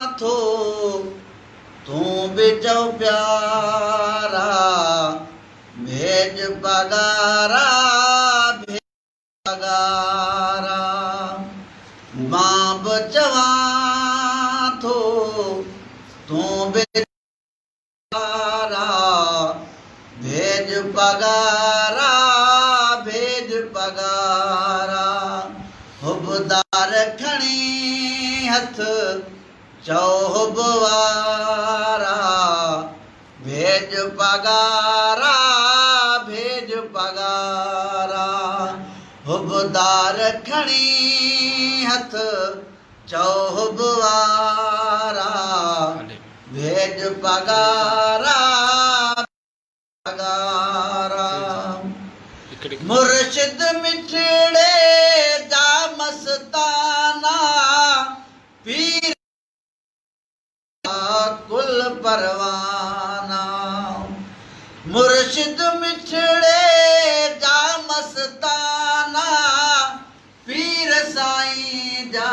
थो तू बिचो प्यारा भेज पगारा भेज पगारा मां बचवा थो तू बिच पगारा भेज पगारा भेज पगारा हुबदार खणी हथ चौब वारा भेज पगारा भेज पगारा हुबदार खणी हथ चौब वारा भेज पगारा पगारा मुर्शिद मिठड़े जा मस्ताना पीर कुल परवाना मुर्शिद मिठड़े जा मस्ताना पीर साईं जा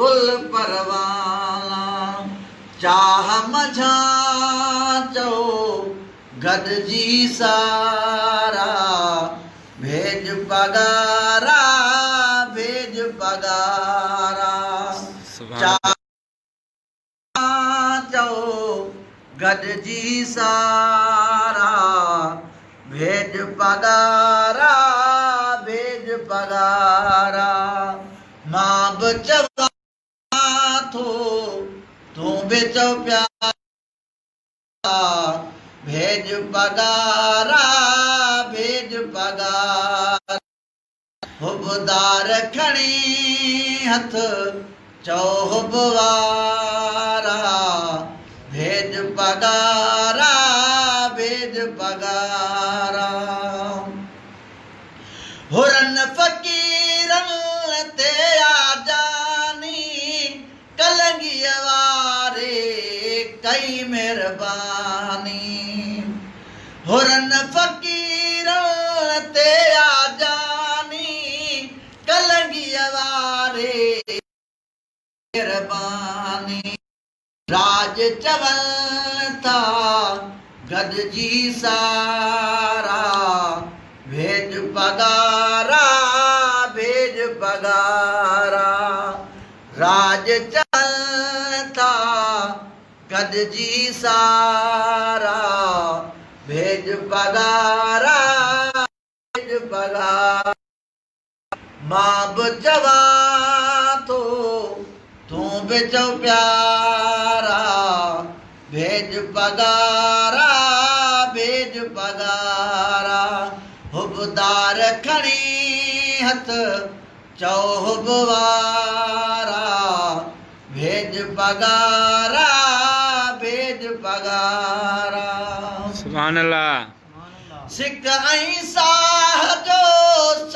कुल परवाना चाह मझा चो गॾजी सारा भेज पगारा भेज पगारा चाह चो गॾजी सारा भेज पगारा भेज पगारा मां बि चवां थो तूं बि चओ प्यारा भेज पगारा भेज पगारा हुबदार खणी हथ चौब वारा भेज पगारा भेज पगारा हुरन फ़क़ीरन ते आजानी कलंगीअ वारे कई महिरबानी हुरन फ़क़ीरन ते आजानी कलंगीअ वारे महिरबानी राज चवनि था गॾजी सारा भेज पगारा भेज पगारा राज चवनि था गॾजी सारा भेज पगारा भेज पगारा मां बि चवां थो तूं बि चओ प्यारा भेज पगारा भेज पगारा हुबदार खणी हथ चौब वारा भेज पगारा भेज पगारा सुभान अल्लाह सिक ऐं साह जो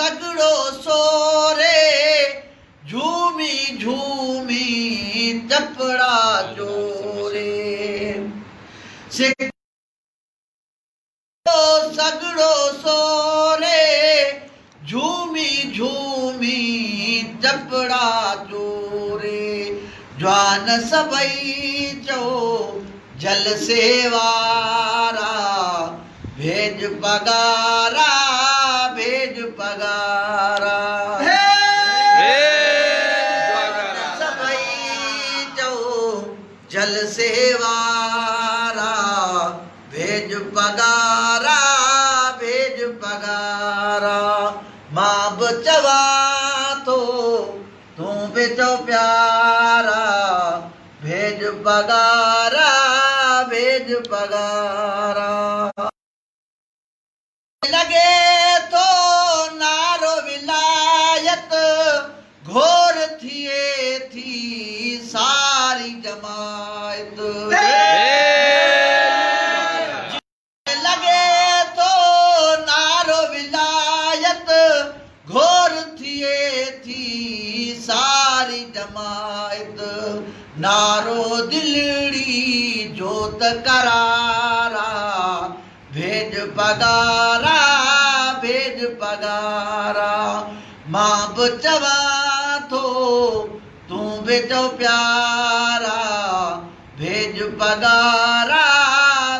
सगड़ो सोरे झूमी झूमी चपड़ा जोरे सिक सगड़ो सोरे झूमी झूमी चपड़ा जोरे जवान सभई चो जलसे वारा भेज पगारा भेज पगारा जलसे वारा भेज पगारा भेज पगारा मां बि चवां थो तूं बि चओ प्यारा भेज पगारा भेज पगारा लगे तो नारो विलायत घोर थिए थी सारी जमायत लगे तो नारो विलायत घोर थिए थी सारी जमायत नारो दिलड़ी जोत करारा भेज पगारा भेज पगारा मां बि चवां थो तूं बि चओ प्यारा पगारा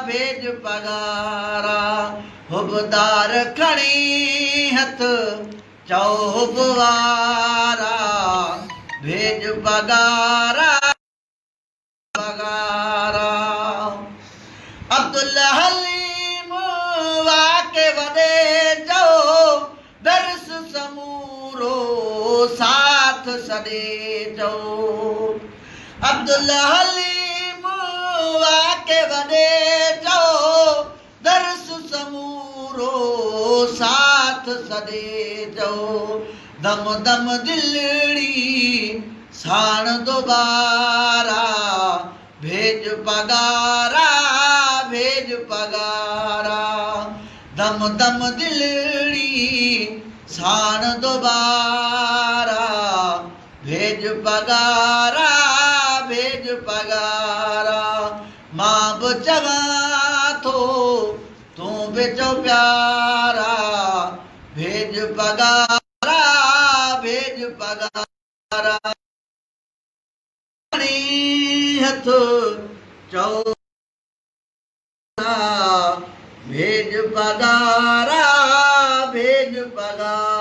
भेज पगारा हुबदार खणी हथ चौबवारा भेज पगारा पगारा अब्दुल हलीम वाके वदे जो दर्स समूरो साथ सदे जो अब्दुल हलीम वाके वदे जो दर्स समूरो साथ सदे जो दम दम दिलड़ी साण दोबारा भेज पगारा भेज पगारा दम दम दिलड़ी साण दोबारा भेज पगारा भेज पगारा मां बि चवां थो तूं बि चो प्यारा भेज पगारा भेज पगारा हथ चौ भेज पगारा भेज पगारा।